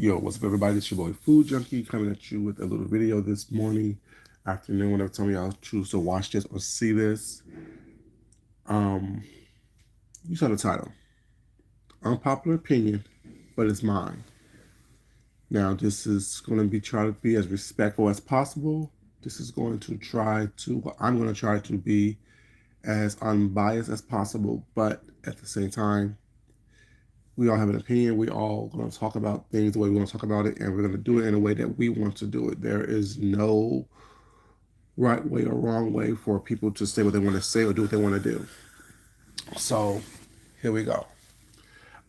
Yo, what's up, everybody? It's your boy Food Junkie coming at you with a little video this morning, afternoon, whenever time y'all choose to watch this or see this. Um, you saw the title, Unpopular Opinion, but it's mine. Now, this is going to be try to be as respectful as possible. This is going to try to, well, I'm going to try to be as unbiased as possible, but at the same time, we all have an opinion. We all going to talk about things the way we want to talk about it, and we're going to do it in a way that we want to do it. There is no right way or wrong way for people to say what they want to say or do what they want to do. So here we go.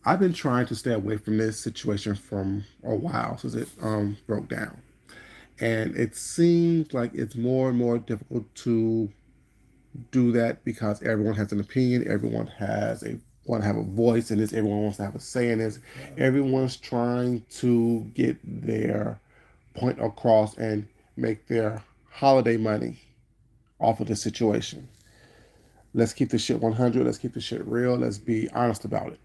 I've been trying to stay away from this situation from a while since it broke down. And it seems like it's more and more difficult to do that because everyone has an opinion, everyone has a want to have a voice in this, everyone wants to have a say in this. Everyone's trying to get their point across and make their holiday money off of the situation. Let's keep this shit 100. Let's keep this shit real. Let's be honest about it.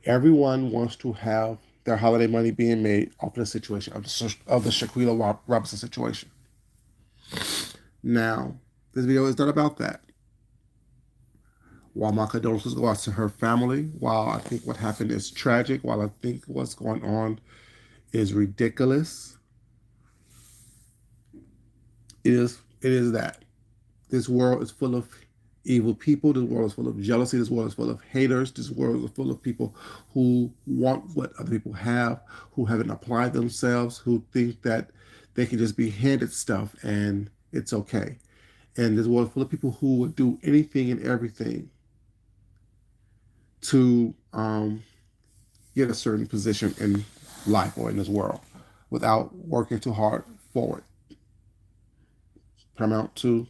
Everyone wants to have their holiday money being made off of the situation of the Shaquille Robinson situation. Now, this video is not about that. While my condolences go out to her family, while I think what happened is tragic, while I think what's going on is ridiculous, it is that. This world is full of evil people. This world is full of jealousy. This world is full of haters. This world is full of people who want what other people have, who haven't applied themselves, who think that they can just be handed stuff and it's okay. And this world is full of people who would do anything and everything to get a certain position in life or in this world without working too hard for it. Paramount to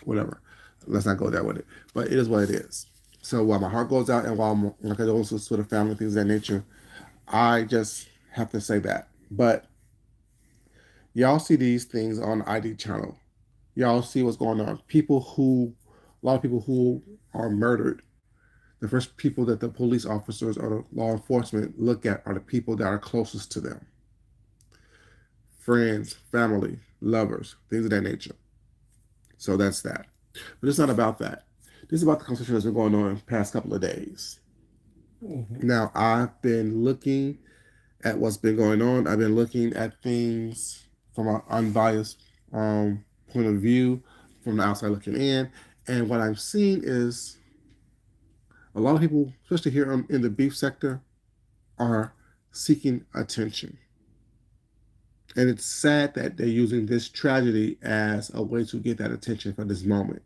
whatever. Let's not go there with it. But it is what it is. So while my heart goes out and while my condolences to the family, things of that nature, I just have to say that. But y'all see these things on the ID channel. Y'all see what's going on. A lot of people who are murdered, the first people that the police officers or the law enforcement look at are the people that are closest to them. Friends, family, lovers, things of that nature. So that's that. But it's not about that. This is about the conversation that's been going on in the past couple of days. Now, I've been looking at what's been going on. I've been looking at things from an unbiased point of view, from the outside looking in. And what I've seen is a lot of people, especially here in the beef sector, are seeking attention. And it's sad that they're using this tragedy as a way to get that attention for this moment.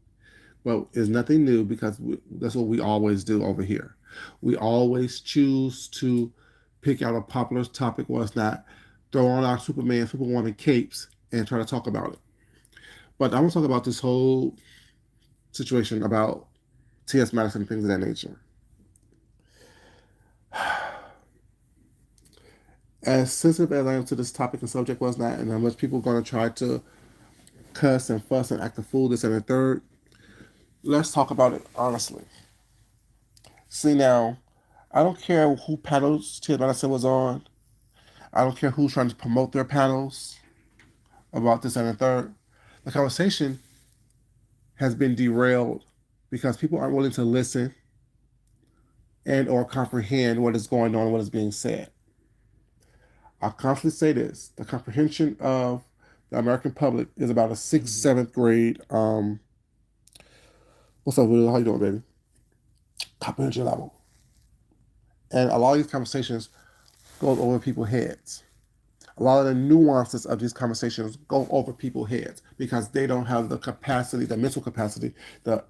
But it's nothing new because that's what we always do over here. We always choose to pick out a popular topic where it's not, throw on our Superman, Superwoman capes and try to talk about it. But I want to talk about this whole situation about T.S. Madison and things of that nature. As sensitive as I am to this topic and subject was not, and how much people are going to try to cuss and fuss and act a fool, this and the third, let's talk about it honestly. See now, I don't care who panels T.S. Madison was on. I don't care who's trying to promote their panels about this and the third. The conversation has been derailed because people aren't willing to listen and or comprehend what is going on, what is being said. I constantly say this: the comprehension of the American public is about a sixth, seventh grade. What's up, Will? How you doing, baby? Comprehension level, and a lot of these conversations go over people's heads. A lot of the nuances of these conversations go over people's heads because they don't have the capacity, the mental capacity, the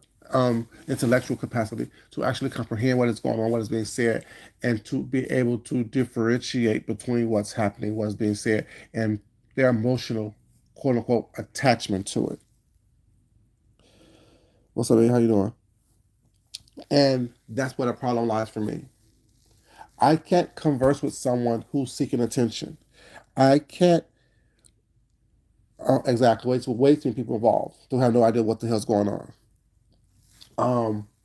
intellectual capacity to actually comprehend what is going on, what is being said, and to be able to differentiate between what's happening, what's being said, and their emotional, quote unquote, attachment to it. What's up, baby? How you doing? And that's where the problem lies for me. I can't converse with someone who's seeking attention. I can't exactly way too many people involved. Don't have no idea what the hell's going on.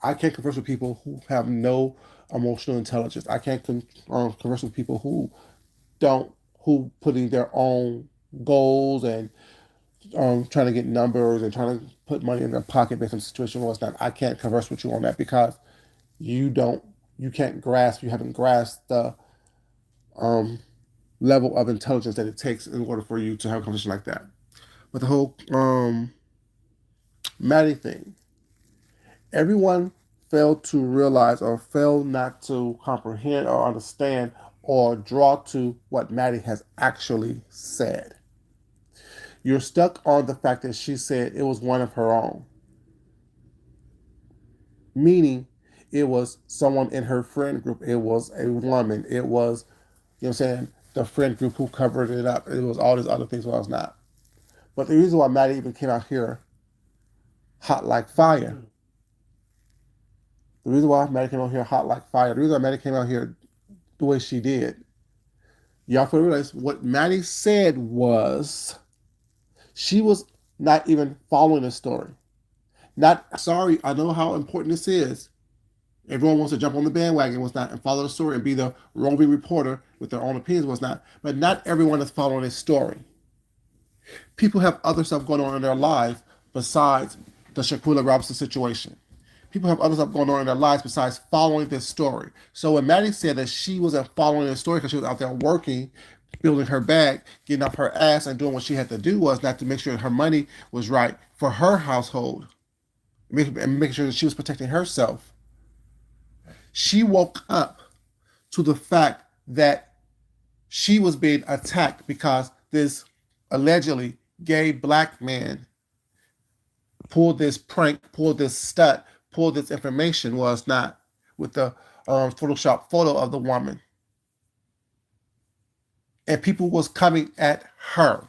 I can't converse with people who have no emotional intelligence. I can't converse with people who don't who putting their own goals and trying to get numbers and trying to put money in their pocket based on the situation or whatnot. I can't converse with you on that because you don't you can't grasp you haven't grasped the um, level of intelligence that it takes in order for you to have a conversation like that. But the whole Maddie thing, everyone failed to realize or failed not to comprehend or understand or draw to what Maddie has actually said. You're stuck on the fact that she said it was one of her own, meaning it was someone in her friend group. It was a woman. It was, you know what I'm saying, the friend group who covered it up. It was all these other things, but I was not. But the reason why Maddie even came out here hot like fire, the reason why Maddie came out here hot like fire, the reason why Maddie came out here the way she did, y'all have to realize what Maddie said was she was not even following the story. Not sorry, I know how important this is. Everyone wants to jump on the bandwagon, was not, and follow the story and be the roving reporter with their own opinions, was not. But not everyone is following this story. People have other stuff going on in their lives besides the Shaquilla Robinson situation. People have other stuff going on in their lives besides following this story. So when Maddie said that she wasn't following the story because she was out there working, building her bag, getting off her ass, and doing what she had to do was not to make sure her money was right for her household and making sure that she was protecting herself. She woke up to the fact that she was being attacked because this allegedly gay black man pulled this prank, pulled this stunt, pulled this information, was not, with the Photoshop photo of the woman. And people was coming at her.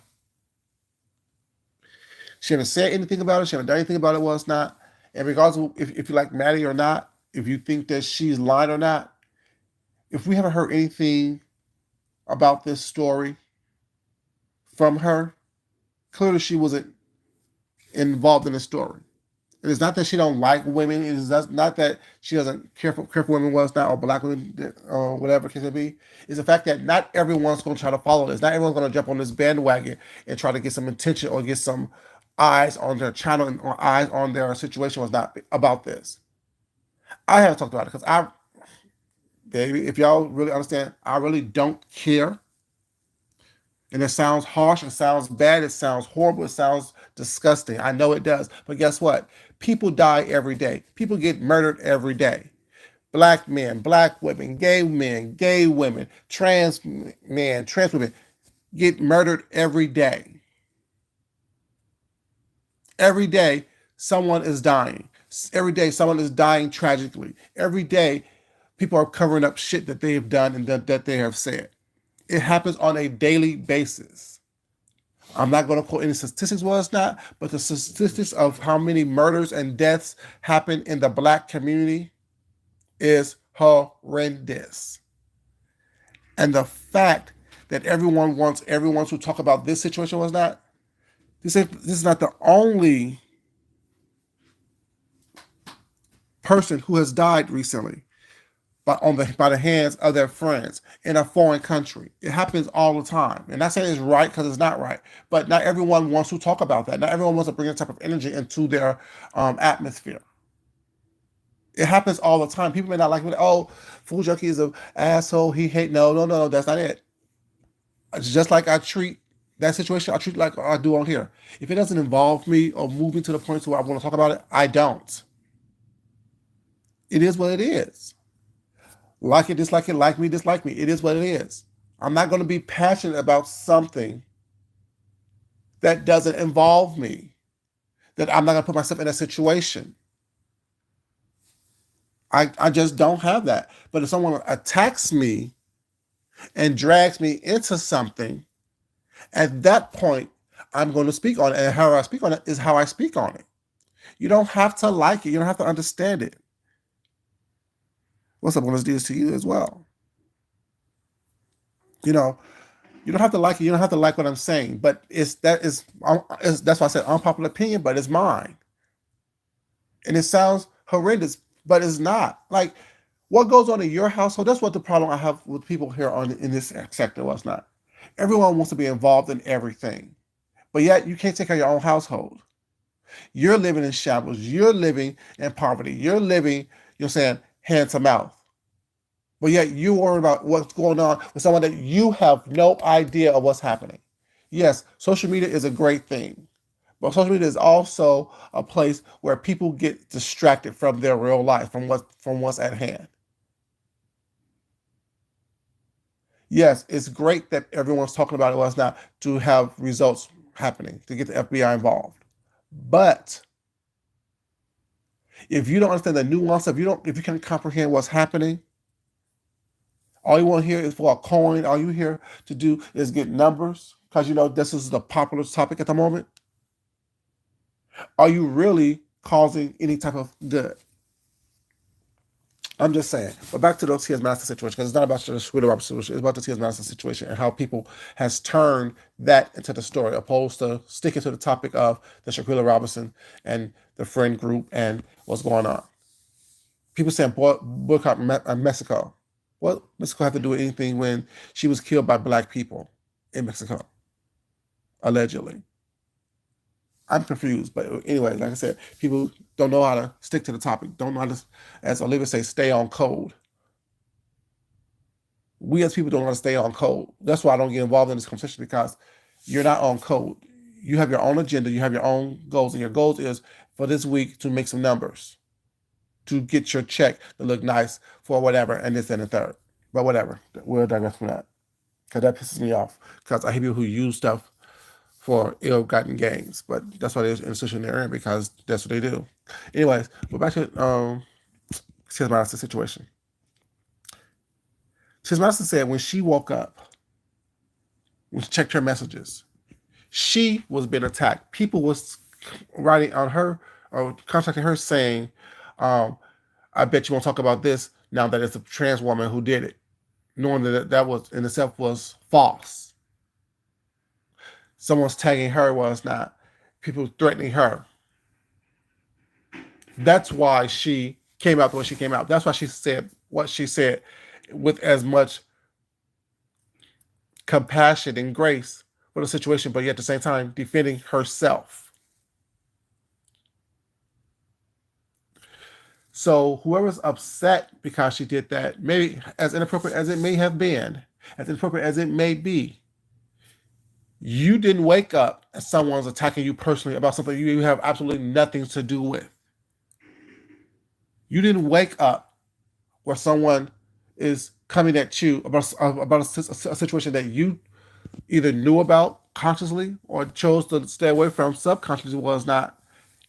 She haven't said anything about it. She haven't done anything about it. Was not. And regardless of if you like Maddie or not, if you think that she's lying or not, if we haven't heard anything about this story from her, clearly she wasn't involved in the story. It is not that she don't like women. It is not that she doesn't care for women was not or black women or whatever case it be. It's the fact that not everyone's going to try to follow this. Not everyone's going to jump on this bandwagon and try to get some attention or get some eyes on their channel and or eyes on their situation was not about this. I haven't talked about it because baby, if y'all really understand, I really don't care. And it sounds harsh, it sounds bad, it sounds horrible, it sounds disgusting. I know it does. But guess what? People die every day. People get murdered every day. Black men, black women, gay women, trans men, trans women get murdered every day. Every day, someone is dying. Every day, someone is dying tragically. Every day, people are covering up shit that they have done and that they have said. It happens on a daily basis. I'm not going to quote any statistics, was not, but the statistics of how many murders and deaths happen in the black community is horrendous. And the fact that everyone wants everyone to talk about this situation was not, this is not the only person who has died recently by the hands of their friends in a foreign country. It happens all the time. And not saying it's right because it's not right, but not everyone wants to talk about that. Not everyone wants to bring that type of energy into their atmosphere. It happens all the time. People may not like it. Oh, Food Junkie is an asshole. He hate. No. That's not it. It's just like I treat that situation, I treat it like I do on here. If it doesn't involve me or move me to the point where I want to talk about it, I don't. It is what it is. Like it, dislike it, like me, dislike me. It is what it is. I'm not going to be passionate about something that doesn't involve me, that I'm not going to put myself in a situation. I just don't have that. But if someone attacks me and drags me into something, at that point, I'm going to speak on it. And how I speak on it is how I speak on it. You don't have to like it. You don't have to understand it. What's up? I'm going to do this to you as well. You know, you don't have to like it. You don't have to like what I'm saying. But that's why I said unpopular opinion, but it's mine. And it sounds horrendous. but it's not. Like what goes on in your household, that's what the problem I have with people here on in this sector was not. Everyone wants to be involved in everything, but yet you can't take care of your own household. You're living in shambles. You're living in poverty. You're living, you're saying, hand to mouth. But yet you worry about what's going on with someone that you have no idea of what's happening. Yes, social media is a great thing, but social media is also a place where people get distracted from their real life, from what's at hand. Yes, it's great that everyone's talking about it was not to have results happening, to get the FBI involved. But if you don't understand the nuance, if you can't comprehend what's happening, all you want to hear is for a coin. All you hear to do is get numbers because this is the popular topic at the moment. Are you really causing any type of good? I'm just saying. But back to the T.S. Master situation, because it's not about the Sweeter Robert situation. It's about the T.S. Master situation and how people has turned that into the story, opposed to sticking to the topic of the Shaquilla Robinson and the friend group and what's going on. People saying boycott Mexico. What Mexico have to do with anything when she was killed by black people in Mexico, allegedly? I'm confused, but anyway, like I said, people don't know how to stick to the topic. Don't know how to, as Olivia says, stay on code. We as people don't know how to stay on code. That's why I don't get involved in this conversation because you're not on code. You have your own agenda. You have your own goals, and your goals is for this week to make some numbers, to get your check to look nice for whatever, and this and the third. But whatever, we'll digress from that because that pisses me off because I hate people who use stuff for ill-gotten gains. But that's why they're in the institution they're in because that's what they do. Anyways, we're back to Sis Madison's situation. Sis Madison said when she woke up, when she checked her messages, she was being attacked. People was writing on her or contacting her saying, I bet you won't talk about this now that it's a trans woman who did it, knowing that that was in itself was false. Someone's tagging her was not. People threatening her. That's why she came out the way she came out. That's why she said what she said with as much compassion and grace for the situation, but yet at the same time defending herself. So whoever's upset because she did that, maybe as inappropriate as it may have been, as inappropriate as it may be, you didn't wake up and someone's attacking you personally about something you have absolutely nothing to do with. You didn't wake up where someone is coming at you about a situation that you either knew about consciously or chose to stay away from subconsciously was not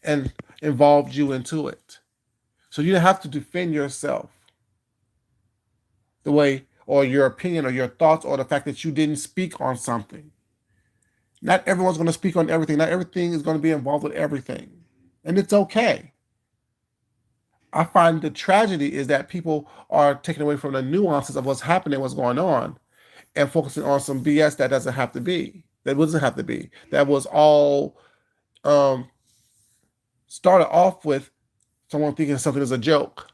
and involved you into it. So you didn't have to defend yourself the way or your opinion or your thoughts or the fact that you didn't speak on something. Not everyone's going to speak on everything. Not everything is going to be involved with everything. And it's okay. I find the tragedy is that people are taken away from the nuances of what's happening, what's going on, and focusing on some BS that doesn't have to be. That doesn't have to be. That was all started off with someone thinking something is a joke,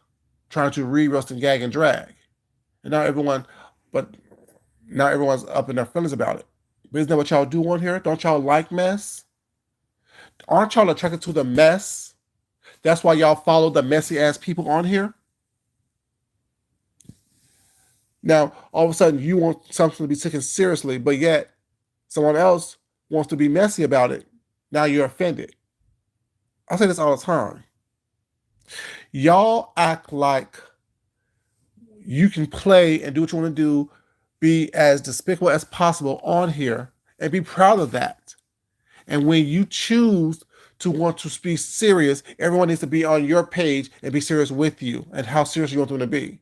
trying to re-roast and gag and drag. And now everyone's up in their feelings about it. But isn't that what y'all do on here? Don't y'all like mess? Aren't y'all attracted to the mess? That's why y'all follow the messy ass people on here. Now, all of a sudden, you want something to be taken seriously, but yet someone else wants to be messy about it. Now you're offended. I say this all the time. Y'all act like you can play and do what you want to do, be as despicable as possible on here, and be proud of that. And when you choose to want to be serious, everyone needs to be on your page and be serious with you and how serious you want them to be.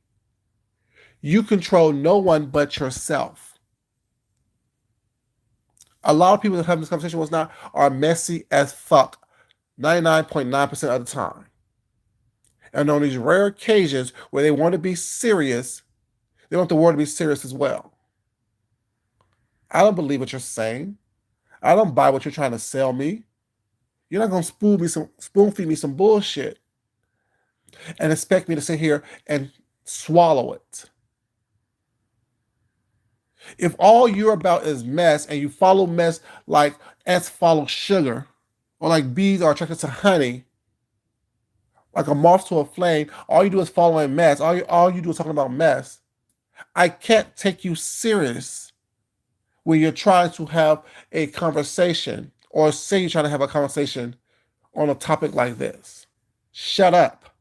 You control no one but yourself. A lot of people that have this conversation are messy as fuck 99.9% of the time. And on these rare occasions where they want to be serious, they want the world to be serious as well. I don't believe what you're saying. I don't buy what you're trying to sell me. You're not gonna spoon feed me some bullshit. and expect me to sit here and swallow it. If all you're about is mess and you follow mess like ants follow sugar, or like bees are attracted to honey, like a moth to a flame, all you do is following mess. All you do is talking about mess. I can't take you serious when you're trying to have a conversation or say you're trying to have a conversation on a topic like this. Shut up.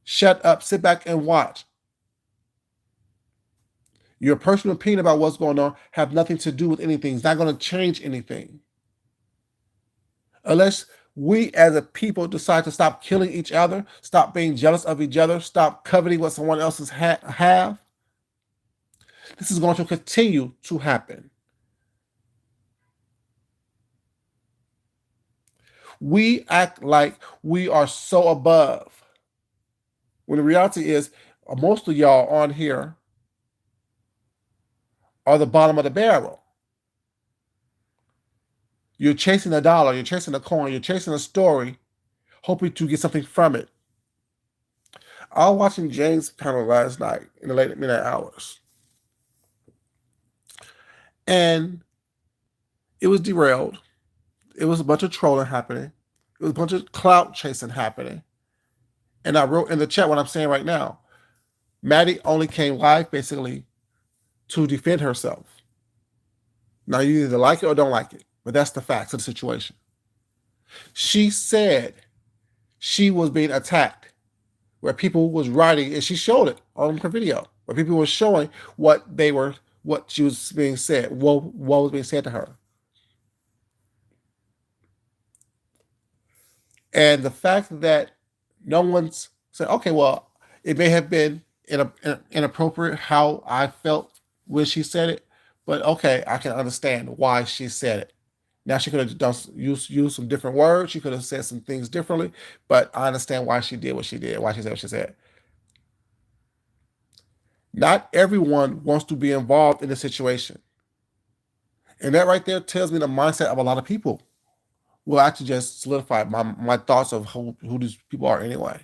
Shut up. Sit back and watch. Your personal opinion about what's going on have nothing to do with anything. It's not going to change anything. Unless we as a people decide to stop killing each other, stop being jealous of each other, stop coveting what someone else's have, this is going to continue to happen. We act like we are so above, when the reality is most of y'all on here are the bottom of the barrel. You're chasing a dollar, you're chasing a coin, you're chasing a story, hoping to get something from it. I was watching James' panel last night in the late midnight hours, and it was derailed. It was a bunch of trolling happening. It was a bunch of clout chasing happening. And I wrote in the chat what I'm saying right now. Maddie only came live basically to defend herself. Now you either like it or don't like it, but that's the facts of the situation. She said she was being attacked, where people was writing, and she showed it on her video, where people were showing what she was being said, what was being said to her. And the fact that no one's said, okay, well, it may have been inappropriate how I felt when she said it, but okay, I can understand why she said it. Now she could have used some different words. She could have said some things differently, but I understand why she did what she did, why she said what she said. Not everyone wants to be involved in the situation. And that right there tells me the mindset of a lot of people. Will actually just solidify my thoughts of who these people are anyway.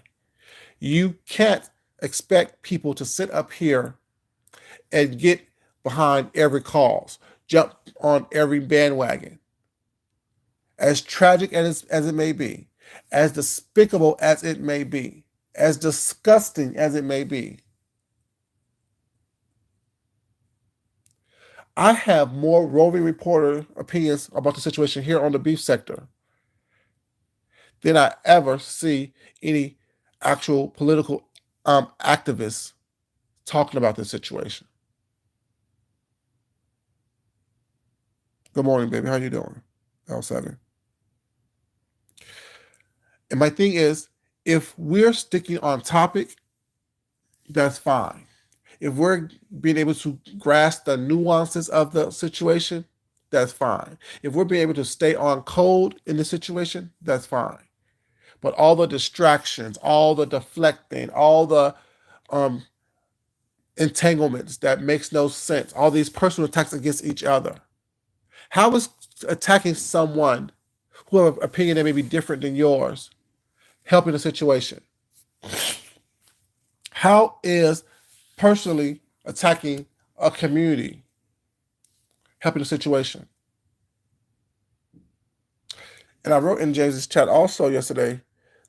You can't expect people to sit up here and get behind every cause, jump on every bandwagon. As tragic as it may be, as despicable as it may be, as disgusting as it may be, I have more roving reporter opinions about the situation here on the beef sector than I ever see any actual political activists talking about this situation. Good morning, baby. How you doing? L7. And my thing is, if we're sticking on topic, that's fine. If we're being able to grasp the nuances of the situation, that's fine. If we're being able to stay on code in the situation, that's fine. But all the distractions, all the deflecting, all the um, entanglements that makes no sense, all these personal attacks against each other. How is attacking someone who have an opinion that may be different than yours helping the situation? How is personally attacking a community helping the situation? And I wrote in James's chat also yesterday,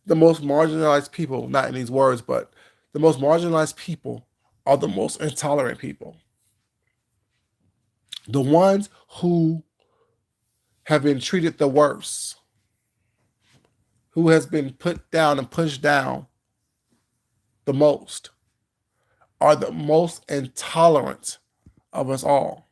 the most marginalized people, not in these words, but the most marginalized people are the most intolerant people. The ones who have been treated the worst, who has been put down and pushed down the most, are the most intolerant of us all.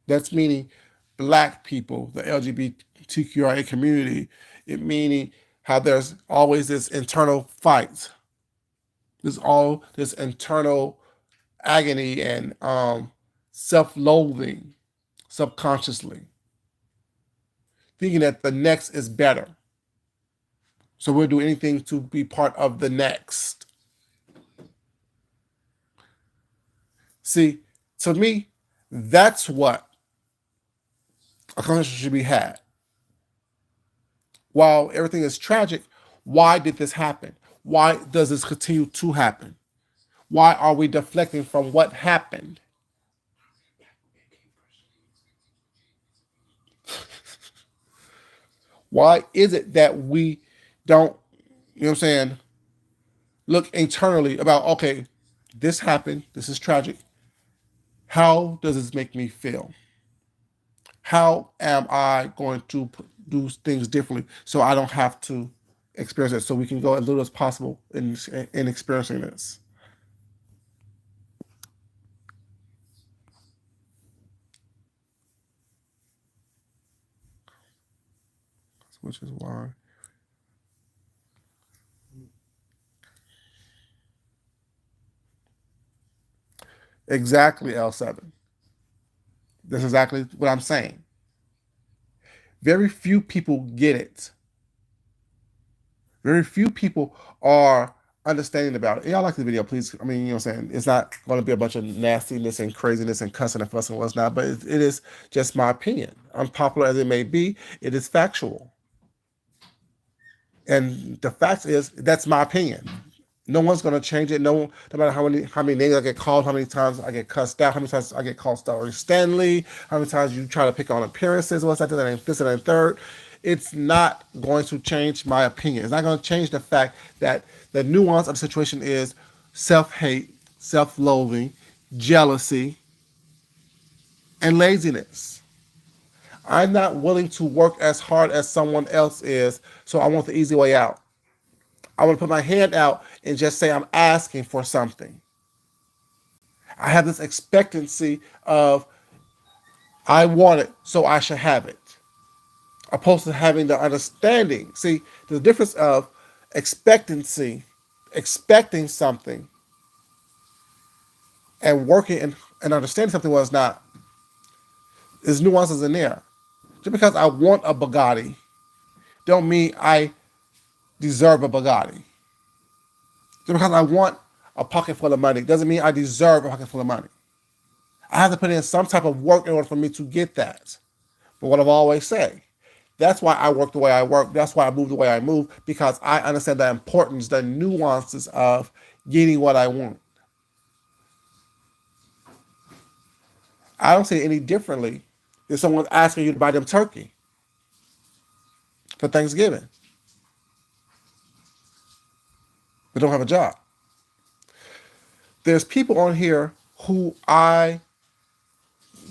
That's meaning Black people, the LGBTQIA community. It meaning how there's always this internal fight. There's all this internal agony and self-loathing subconsciously, thinking that the next is better. So we'll do anything to be part of the next. See, to me, that's what a conversation should be had. While everything is tragic, why did this happen? Why does this continue to happen? Why are we deflecting from what happened? Why is it that we don't, you know what I'm saying, look internally about, okay, this happened, this is tragic. How does this make me feel? How am I going to do things differently so I don't have to experience it, so we can go as little as possible in experiencing this? Which is why. Exactly, L7. That's exactly what I'm saying. Very few people get it. Very few people are understanding about it. Y'all like the video, please. I mean, you know what I'm saying? It's not going to be a bunch of nastiness and craziness and cussing and fussing and what's not, but it is just my opinion. Unpopular as it may be, it is factual. And the fact is, that's my opinion. No one's gonna change it. No matter how many names I get called, how many times I get cussed out, how many times I get called Starry Stanley, how many times you try to pick on appearances, what's that, and this and third. It's not going to change my opinion. It's not going to change the fact that the nuance of the situation is self-hate, self-loathing, jealousy, and laziness. I'm not willing to work as hard as someone else is, so I want the easy way out. I want to put my hand out and just say I'm asking for something. I have this expectancy of I want it, so I should have it, opposed to having the understanding. See, the difference of expectancy, expecting something, and working and understanding something was not. There's nuances in there. Just because I want a Bugatti, don't mean I deserve a Bugatti. Just because I want a pocket full of money doesn't mean I deserve a pocket full of money. I have to put in some type of work in order for me to get that. But what I've always said, that's why I work the way I work. That's why I move the way I move, because I understand the importance, the nuances of getting what I want. I don't see it any differently if someone's asking you to buy them turkey for Thanksgiving, but don't have a job. There's people on here who I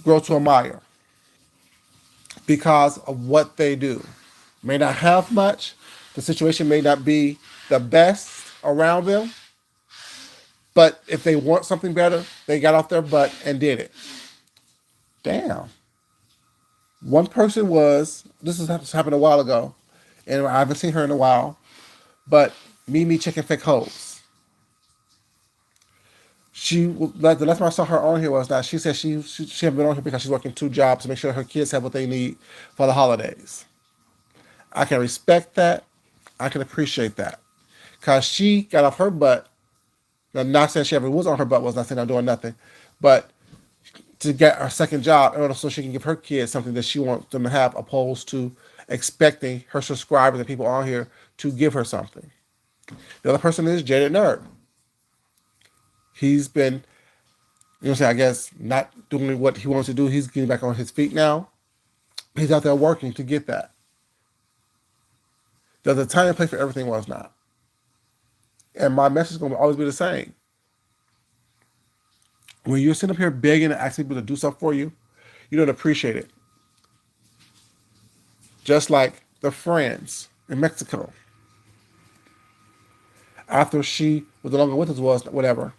grow to admire because of what they do. May not have much, the situation may not be the best around them, but if they want something better, they got off their butt and did it. Damn. One person was, this happened a while ago, and I haven't seen her in a while, but Mimi Chicken Fake Hoes. Like the last time I saw her on here was that she said she hadn't been on here because she's working two jobs to make sure her kids have what they need for the holidays. I can respect that. I can appreciate that. Because she got off her butt. Now, not saying she ever was on her butt, was not saying I'm doing nothing. But to get her second job in order so she can give her kids something that she wants them to have, opposed to expecting her subscribers and people on here to give her something. The other person is Jaded Nerd. He's been, you know what I'm saying, I guess, not doing what he wants to do. He's getting back on his feet now. He's out there working to get that. There's a time and place for everything, was not. And my message is going to always be the same. When you're sitting up here begging and asking people to do stuff for you, you don't appreciate it. Just like the friends in Mexico. After she was no longer with us, was whatever,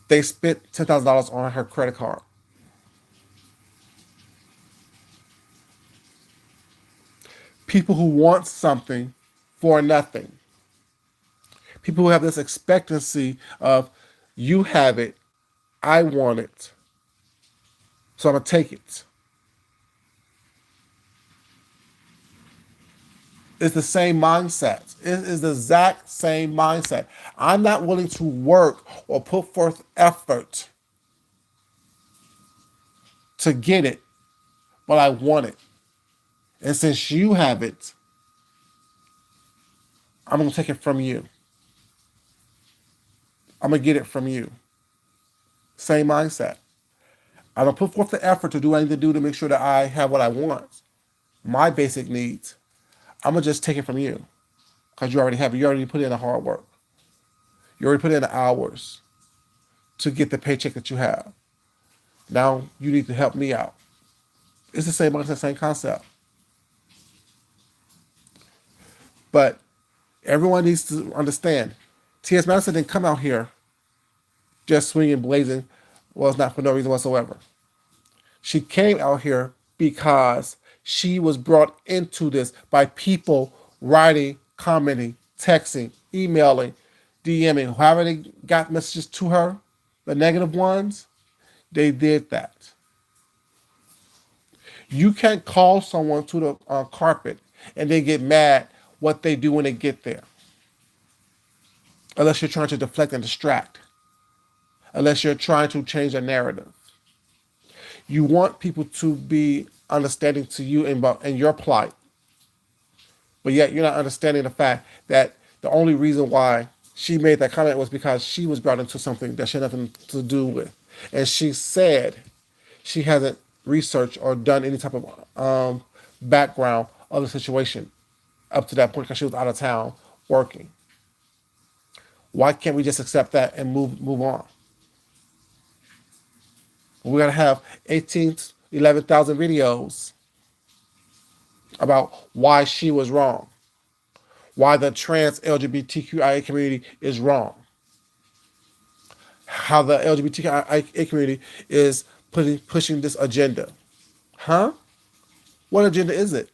they spent $10,000 on her credit card. People who want something for nothing. People who have this expectancy of you have it, I want it, so I'm gonna take it. It's the same mindset. It is the exact same mindset. I'm not willing to work or put forth effort to get it, but I want it. And since you have it, I'm going to take it from you. I'm going to get it from you. Same mindset. I don't put forth the effort to do what I need to do to make sure that I have what I want, my basic needs. I'm going to just take it from you because you already have it. You already put in the hard work. You already put in the hours to get the paycheck that you have. Now you need to help me out. It's the same mindset, same concept. But everyone needs to understand T.S. Madison didn't come out here just swinging, blazing. Well, it's not for no reason whatsoever. She came out here because she was brought into this by people writing, commenting, texting, emailing, DMing, however they got messages to her, the negative ones, they did that. You can't call someone to the carpet and they get mad what they do when they get there. Unless you're trying to deflect and distract. Unless you're trying to change a narrative. You want people to be understanding to you in your plight, but yet you're not understanding the fact that the only reason why she made that comment was because she was brought into something that she had nothing to do with. And she said she hasn't researched or done any type of background of the situation up to that point because she was out of town working. Why can't we just accept that and move on? We're going to have 11,000 videos about why she was wrong, why the trans LGBTQIA community is wrong, how the LGBTQIA community is pushing this agenda. Huh? What agenda is it?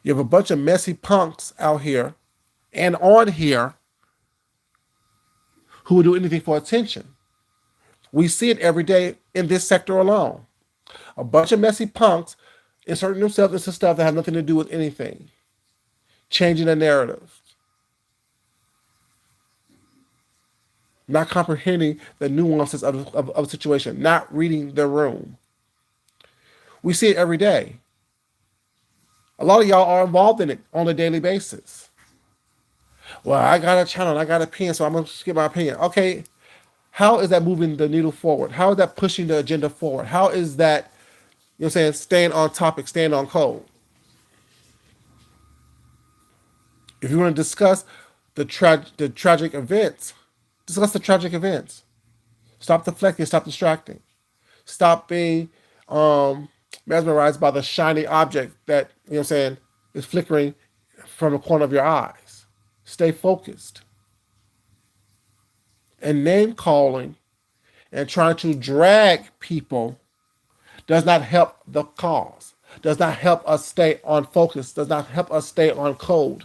You have a bunch of messy punks out here and on here who will do anything for attention. We see it every day in this sector alone. A bunch of messy punks inserting themselves into stuff that have nothing to do with anything, changing the narrative, not comprehending the nuances of a situation, not reading the room. We see it every day. A lot of y'all are involved in it on a daily basis. Well, I got a channel, I got an opinion, so I'm going to give my opinion. Okay, how is that moving the needle forward? How is that pushing the agenda forward? How is that, you know what I'm saying, staying on topic, staying on code? If you want to discuss the tragic events, discuss the tragic events. Stop deflecting, stop distracting. Stop being mesmerized by the shiny object that, you know what I'm saying, is flickering from the corner of your eyes. Stay focused. And name calling and trying to drag people does not help the cause, does not help us stay on focus, does not help us stay on code.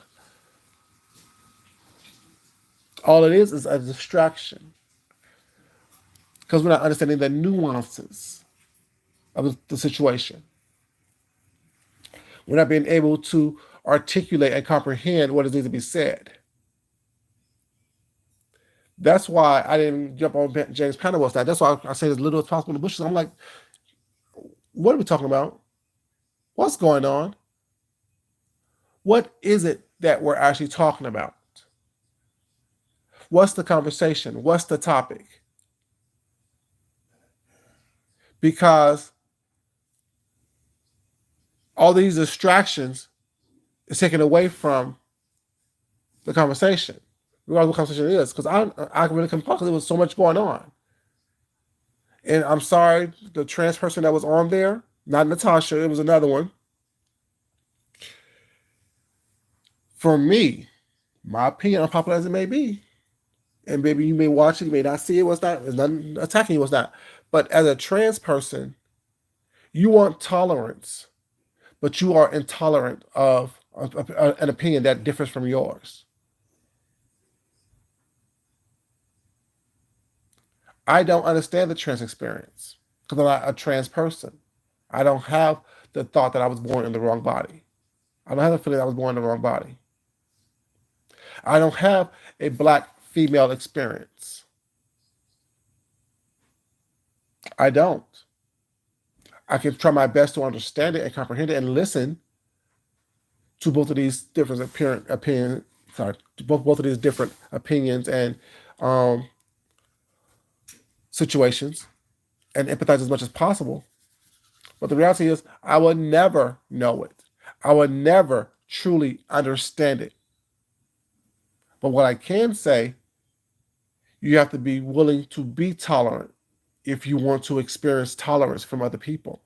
All it is a distraction because we're not understanding the nuances of the situation. We're not being able to articulate and comprehend what needs to be said. That's why I didn't jump on James Panawell's side. That's why I say as little as possible in the bushes. I'm like, what are we talking about? What's going on? What is it that we're actually talking about? What's the conversation? What's the topic? Because all these distractions is taken away from the conversation, regardless of what conversation it is. Because I really couldn't because there was so much going on. And I'm sorry, the trans person that was on there, not Natasha, it was another one. For me, my opinion, unpopular as it may be, and maybe you may watch it, you may not see it, what's not, it's nothing attacking you, what's not. But as a trans person, you want tolerance, but you are intolerant of an opinion that differs from yours. I don't understand the trans experience because I'm not a trans person. I don't have the thought that I was born in the wrong body. I don't have the feeling I was born in the wrong body. I don't have a black female experience. I don't. I can try my best to understand it and comprehend it and listen to both of these different to both of these different opinions and um, situations and empathize as much as possible. But the reality is, I will never know it. I will never truly understand it. But what I can say, you have to be willing to be tolerant if you want to experience tolerance from other people.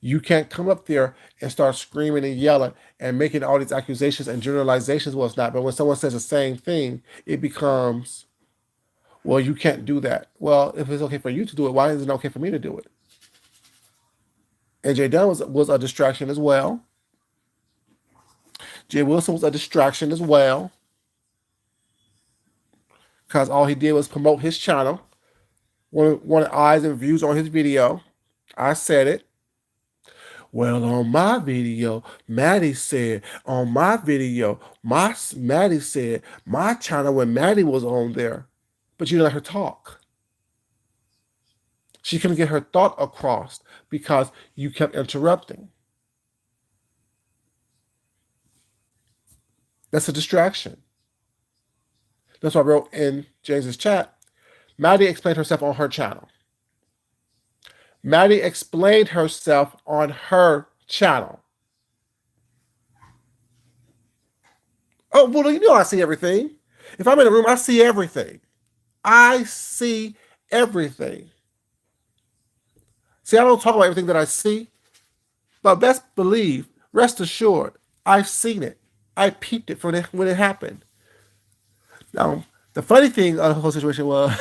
You can't come up there and start screaming and yelling and making all these accusations and generalizations. Well, it's not. But when someone says the same thing, it becomes, well, you can't do that. Well, if it's okay for you to do it, why is it not okay for me to do it? And Jay Dunn was a distraction as well. Jay Wilson was a distraction as well. Because all he did was promote his channel, wanted eyes and views on his video. I said it. Well, on my video, Maddie said, on my video, Maddie said, my channel when Maddie was on there. But you didn't let her talk. She couldn't get her thought across because you kept interrupting. That's a distraction. That's what I wrote in James's chat. Maddie explained herself on her channel. Maddie explained herself on her channel. Oh, well, you know I see everything. If I'm in a room, I see everything. I see everything. See, I don't talk about everything that I see, but best believe, rest assured, I've seen it. I peeped it when it happened. Now, the funny thing on the whole situation was,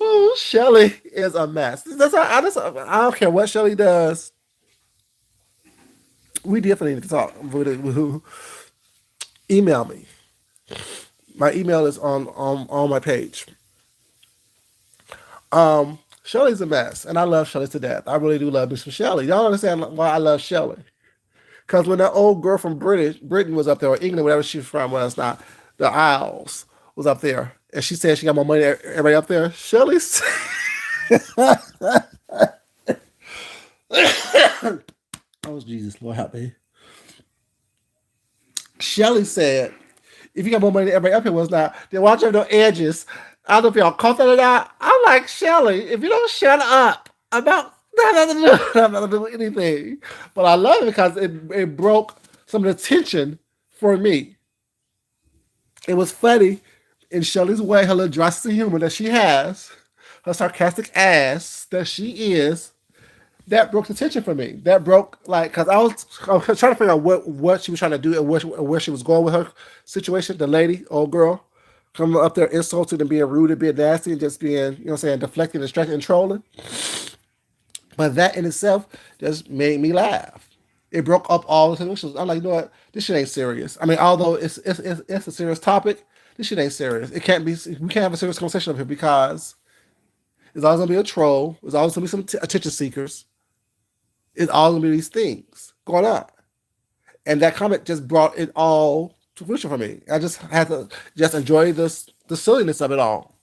oh, Shelly is a mess. I don't care what Shelly does. We definitely need to talk. Email me. My email is on my page. Shelly's a mess, and I love Shelly to death. I really do love me some Shelly. Y'all understand why I love Shelly? Because when that old girl from Britain was up there, or England, whatever she's from, well, it's not, the Isles, was up there, and she said she got more money than everybody up there. Shelly oh, Jesus, Lord help me. Shelly said, if you got more money than everybody up here was not, then watch out no edges. I don't know if y'all caught that or not. I'm like, Shelly, if you don't shut up about I'm not gonna do anything. But I love it because it broke some of the tension for me. It was funny in Shelly's way, her little dry sense of humor that she has, her sarcastic ass that she is. That broke the tension for me. That broke because I was trying to figure out what she was trying to do and where she was going with her situation. The lady, old girl, coming up there insulting and being rude and being nasty and just being, you know what I'm saying, deflecting, distracting, and trolling. But that in itself just made me laugh. It broke up all the situations. I'm like, you know what? This shit ain't serious. I mean, although it's a serious topic, this shit ain't serious. It can't be. We can't have a serious conversation up here because it's always gonna be a troll. There's always gonna be some attention seekers. It's always gonna be these things going on. And that comment just brought it all to fruition for me. I just had to just enjoy the silliness of it all.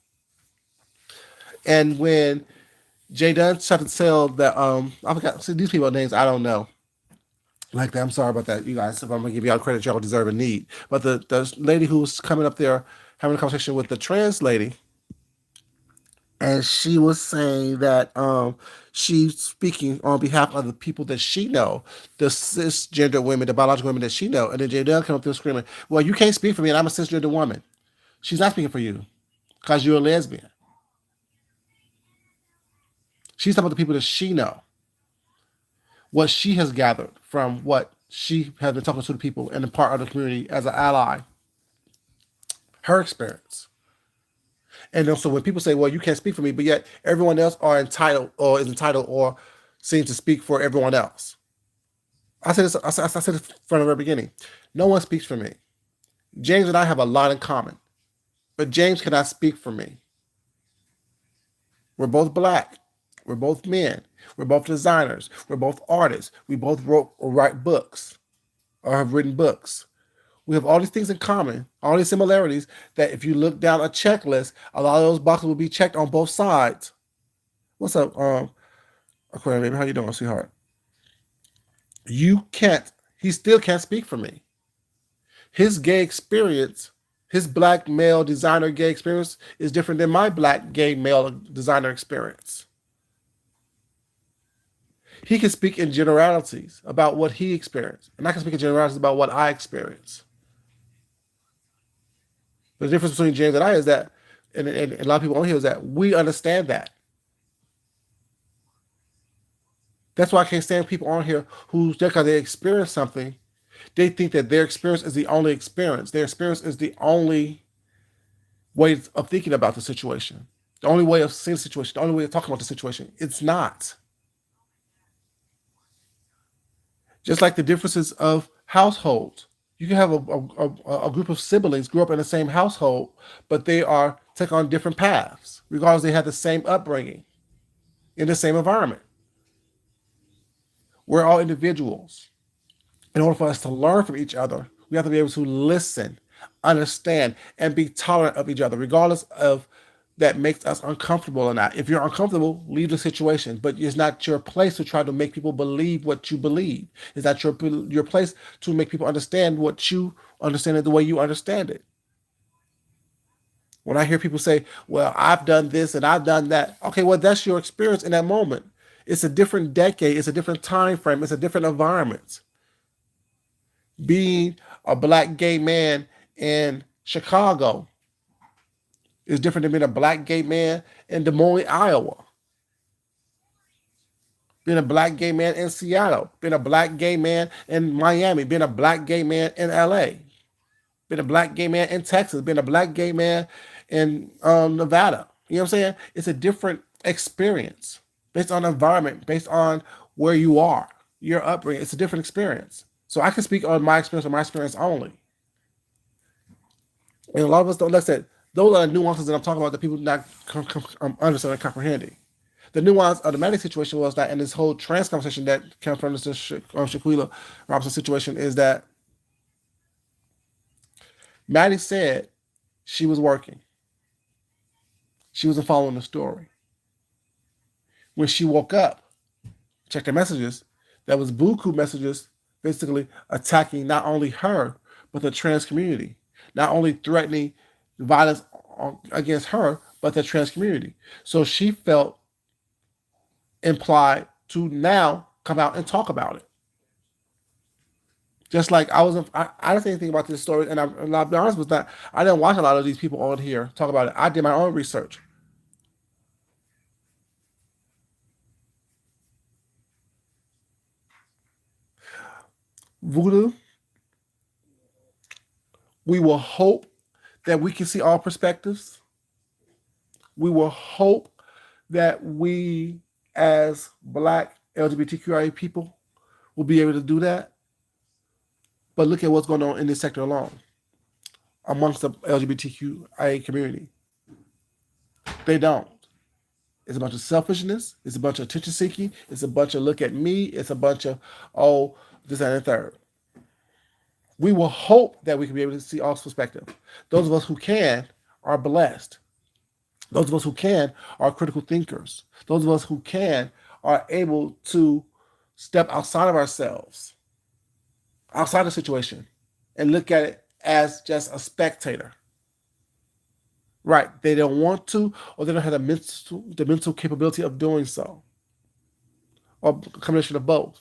And when Jay Dunn tried to tell that I forgot, see these people names I don't know. Like that. I'm sorry about that, you guys. If I'm gonna give y'all credit y'all deserve and need. But the lady who was coming up there having a conversation with the trans lady, and she was saying that she's speaking on behalf of the people that she know, the cisgender women, the biological women that she know. And then Jay Dunn come up there screaming, "Well, you can't speak for me, and I'm a cisgender woman." She's not speaking for you because you're a lesbian. She's talking about the people that she know, what she has gathered from what she has been talking to the people and the part of the community as an ally, her experience. And also when people say, well, you can't speak for me, but yet everyone else is entitled or seems to speak for everyone else. I said this from the very beginning. No one speaks for me. James and I have a lot in common, but James cannot speak for me. We're both black. We're both men. We're both designers. We're both artists. We both write books or have written books. We have all these things in common, all these similarities that if you look down a checklist, a lot of those boxes will be checked on both sides. What's up, Aquarium baby? How you doing, sweetheart? You can't. He still can't speak for me. His gay experience, his black male designer gay experience, is different than my black gay male designer experience. He can speak in generalities about what he experienced, and I can speak in generalities about what I experience. The difference between James and I is that, and a lot of people on here, is that we understand that. That's why I can't stand people on here who, just because they experience something, they think that their experience is the only experience. Their experience is the only way of thinking about the situation, the only way of seeing the situation, the only way of talking about the situation. It's not. Just like the differences of households. You can have a group of siblings grew up in the same household, but they are take on different paths, regardless they have the same upbringing in the same environment. We're all individuals. In order for us to learn from each other, we have to be able to listen, understand, and be tolerant of each other, regardless of that makes us uncomfortable or not. If you're uncomfortable, leave the situation. But it's not your place to try to make people believe what you believe. It's not your place to make people understand what you understand it the way you understand it. When I hear people say, "Well, I've done this and I've done that," okay, well, that's your experience in that moment. It's a different decade. It's a different time frame. It's a different environment. Being a black gay man in Chicago is different than being a black gay man in Des Moines, Iowa. Being a black gay man in Seattle. Being a black gay man in Miami. Being a black gay man in LA. Being a black gay man in Texas. Being a black gay man in Nevada. You know what I'm saying? It's a different experience based on environment, based on where you are, your upbringing. It's a different experience. So I can speak on my experience or my experience only. And a lot of us don't. Like I said, those are the nuances that I'm talking about that people not understand and comprehending. The nuance of the Maddie situation was that, in this whole trans conversation that came from this Shaquilla Robinson situation, is that Maddie said she was working. She wasn't following the story. When she woke up, checked her messages, that was buku messages basically attacking not only her, but the trans community. Not only threatening violence against her, but the trans community. So she felt implied to now come out and talk about it. Just like I didn't say anything about this story, and I'll be honest with that. I didn't watch a lot of these people on here talk about it. I did my own research. Voodoo, we will hope that we can see all perspectives. We will hope that we, as Black LGBTQIA people, will be able to do that. But look at what's going on in this sector alone amongst the LGBTQIA community. They don't. It's a bunch of selfishness. It's a bunch of attention seeking. It's a bunch of look at me. It's a bunch of, oh, this and the third. We will hope that we can be able to see all perspective. Those of us who can are blessed. Those of us who can are critical thinkers. Those of us who can are able to step outside of ourselves, outside the situation, and look at it as just a spectator. Right. They don't want to, or they don't have the mental capability of doing so, or a combination of both.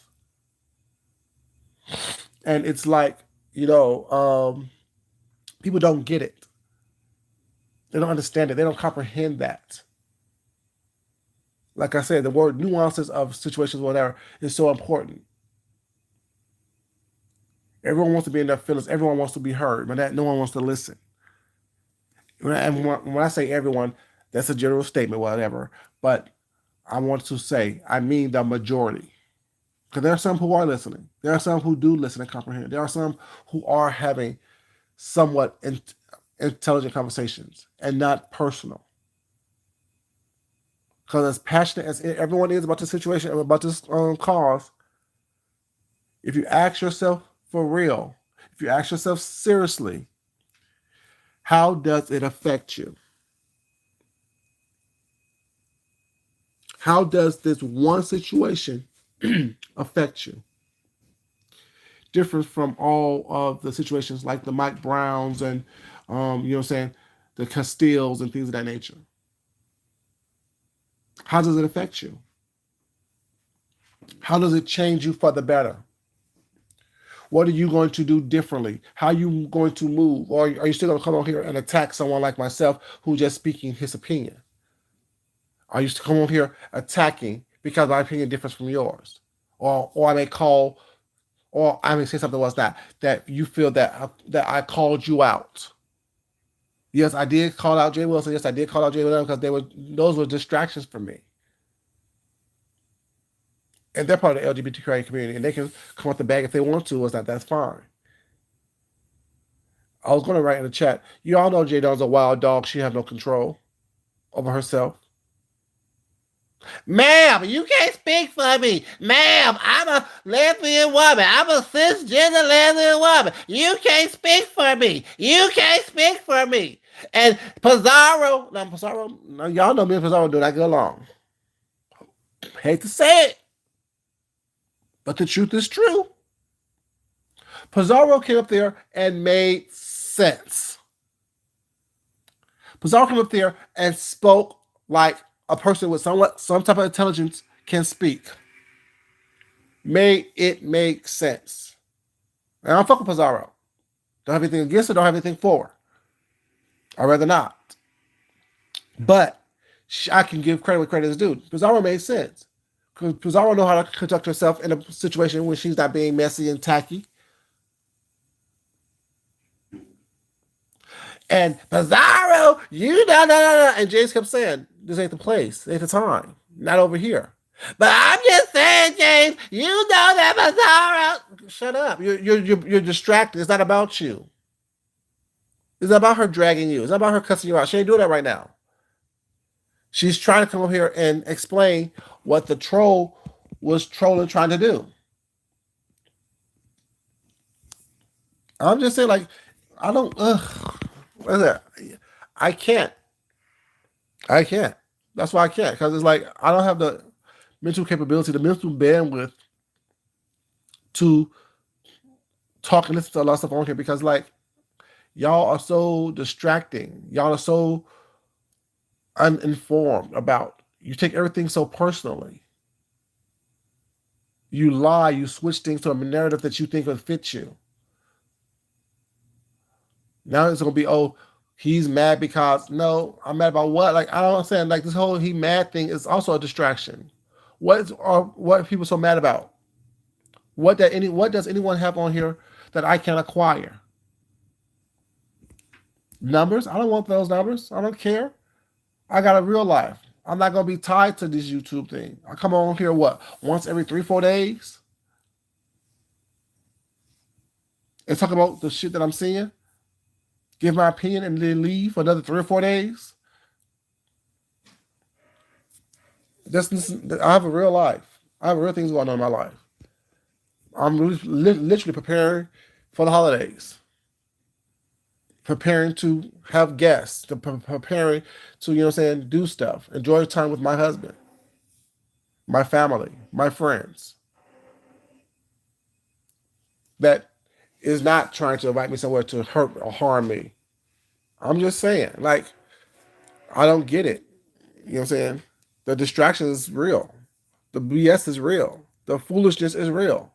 And it's like, you know, people don't get it. They don't understand it. They don't comprehend that. Like I said, the word nuances of situations, whatever, is so important. Everyone wants to be in their feelings. Everyone wants to be heard, but that no one wants to listen. When I say everyone, that's a general statement, whatever. But I want to say, I mean the majority. Because there are some who are listening. There are some who do listen and comprehend. There are some who are having somewhat intelligent conversations and not personal. Because as passionate as everyone is about this situation and about this cause, if you ask yourself for real, if you ask yourself seriously, how does it affect you? How does this one situation affect you? Different from all of the situations like the Mike Browns and, you know what I'm saying, the Castilles and things of that nature. How does it affect you? How does it change you for the better? What are you going to do differently? How are you going to move? Or are you still going to come on here and attack someone like myself who's just speaking his opinion? Are you still come on here attacking because my opinion differs from yours? Or I may call, or I may say something was that you feel that I called you out. Yes, I did call out Jay Wilson. Yes, I did call out Jay Wilson because those were distractions for me. And they're part of the LGBTQIA community, and they can come off the bag if they want to. Was that's fine. I was going to write in the chat. You all know Jay Dawn's a wild dog. She has no control over herself. Ma'am, you can't speak for me. Ma'am, I'm a lesbian woman. I'm a cisgender lesbian woman. You can't speak for me. You can't speak for me. And Pizarro, y'all know me and Pizarro do not get along. Hate to say it, but the truth is true. Pizarro came up there and made sense. Pizarro came up there and spoke like a person with some type of intelligence can speak. Made it make sense. And I don't fuck with Pizarro. Don't have anything against it, don't have anything for her. I'd rather not. But I can give credit where credit is due. Pizarro made sense. Because Pizarro knows how to conduct herself in a situation when she's not being messy and tacky. And Pizarro, you no. And James kept saying, this ain't the place, this ain't the time, not over here. But I'm just saying, James, you know that Pizarro. Shut up. You're distracted. It's not about you. It's not about her dragging you. It's not about her cussing you out. She ain't doing that right now. She's trying to come over here and explain what the troll was trolling trying to do. I'm just saying, like, I don't. What is that? I can't. That's why I can't. Because it's like I don't have the mental capability, the mental bandwidth to talk and listen to a lot of stuff on here. Because like y'all are so distracting. Y'all are so uninformed about. You take everything so personally. You lie. You switch things to a narrative that you think would fit you. Now it's gonna be, oh, he's mad because no, I'm mad about what? Like I don't understand. Like this whole he mad thing is also a distraction. What are people so mad about? What does anyone have on here that I can acquire? Numbers? I don't want those numbers. I don't care. I got a real life. I'm not gonna be tied to this YouTube thing. I come on here what once every 3-4 days and talk about the shit that I'm seeing. Give my opinion and then leave for another 3 or 4 days. I have a real life. I have real things going on in my life. I'm literally preparing for the holidays. Preparing to have guests. Preparing to, you know what I'm saying, do stuff. Enjoy time with my husband. My family. My friends. That is not trying to invite me somewhere to hurt or harm me. I'm just saying, like, I don't get it. You know what I'm saying? The distraction is real. The BS is real. The foolishness is real.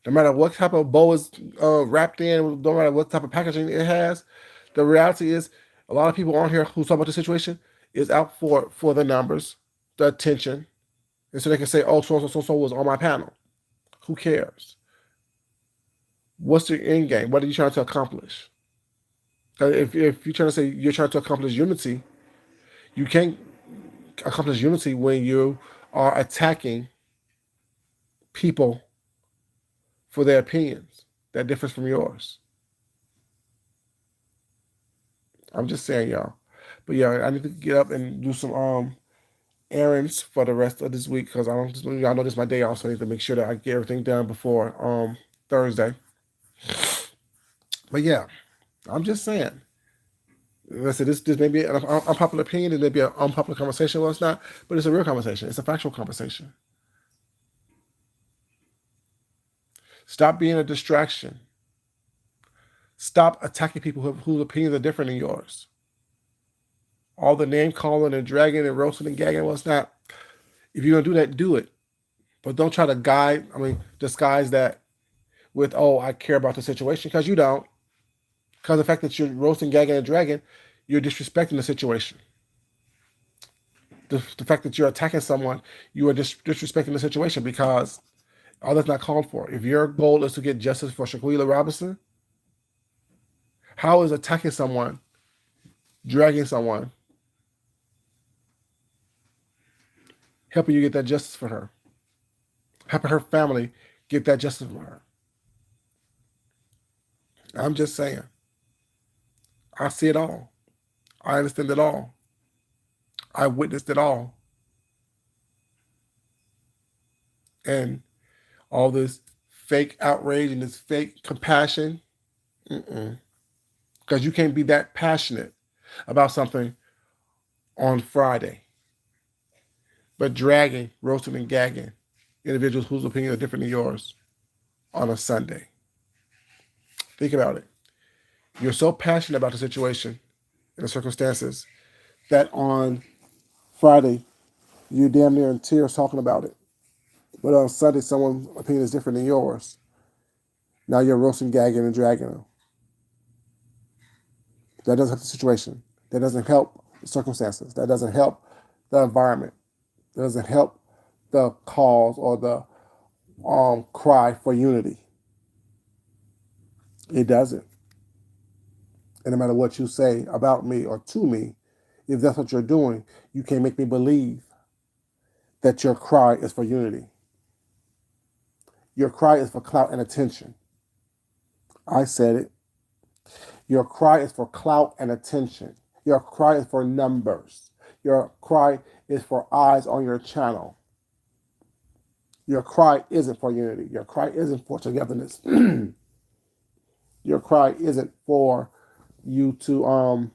No matter what type of bow is wrapped in, no matter what type of packaging it has, the reality is a lot of people on here who talk about the situation is out for the numbers, the attention, and so they can say, "Oh, so was on my panel." Who cares? What's your end game? What are you trying to accomplish? If you're trying to say you're trying to accomplish unity, you can't accomplish unity when you are attacking people for their opinions that differs from yours. I'm just saying, y'all. But yeah, I need to get up and do some errands for the rest of this week because y'all know this is my day off, so I need to make sure that I get everything done before Thursday. But yeah, I'm just saying. Listen, this may be an unpopular opinion, it may be an unpopular conversation. Well, it's not, but it's a real conversation. It's a factual conversation. Stop being a distraction. Stop attacking people whose opinions are different than yours. All the name calling and dragging and roasting and gagging, well, it's not. If you're gonna do that, do it. But don't try to disguise that with, oh, I care about the situation, because you don't. Because the fact that you're roasting, gagging, and dragging, you're disrespecting the situation. The fact that you're attacking someone, you are disrespecting the situation, because all that's not called for. If your goal is to get justice for Shaquilla Robinson, how is attacking someone, dragging someone, helping you get that justice for her? Helping her family get that justice for her? I'm just saying. I see it all. I understand it all. I witnessed it all. And all this fake outrage and this fake compassion, because you can't be that passionate about something on Friday, but dragging, roasting, and gagging individuals whose opinions are different than yours on a Sunday. Think about it. You're so passionate about the situation and the circumstances that on Friday, you're damn near in tears talking about it. But on Sunday, someone's opinion is different than yours. Now you're roasting, gagging, and dragging them. That doesn't help the situation. That doesn't help the circumstances. That doesn't help the environment. That doesn't help the cause or the cry for unity. It doesn't. And no matter what you say about me or to me, if that's what you're doing, you can't make me believe that your cry is for unity. Your cry is for clout and attention. I said it. Your cry is for clout and attention. Your cry is for numbers. Your cry is for eyes on your channel. Your cry isn't for unity. Your cry isn't for togetherness. Your cry isn't for you to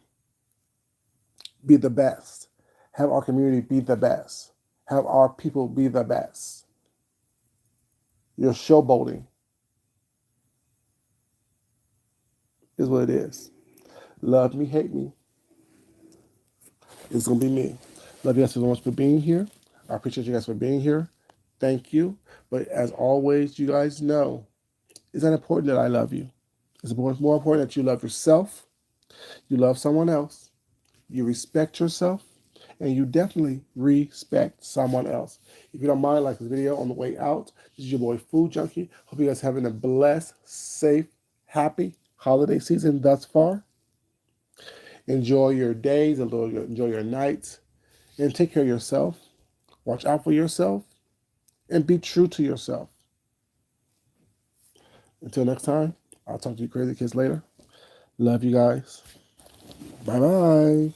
be the best. Have our community be the best. Have our people be the best. You're showboating is what it is. Love me, hate me. It's going to be me. Love you guys so much for being here. I appreciate you guys for being here. Thank you. But as always, you guys know, it's not important that I love you. It's more important that you love yourself, you love someone else, you respect yourself, and you definitely respect someone else. If you don't mind, like this video on the way out. This is your boy Food Junkie. Hope you guys are having a blessed, safe, happy holiday season thus far. Enjoy your days, enjoy your nights, and take care of yourself. Watch out for yourself, and be true to yourself. Until next time, I'll talk to you crazy kids later. Love you guys. Bye-bye.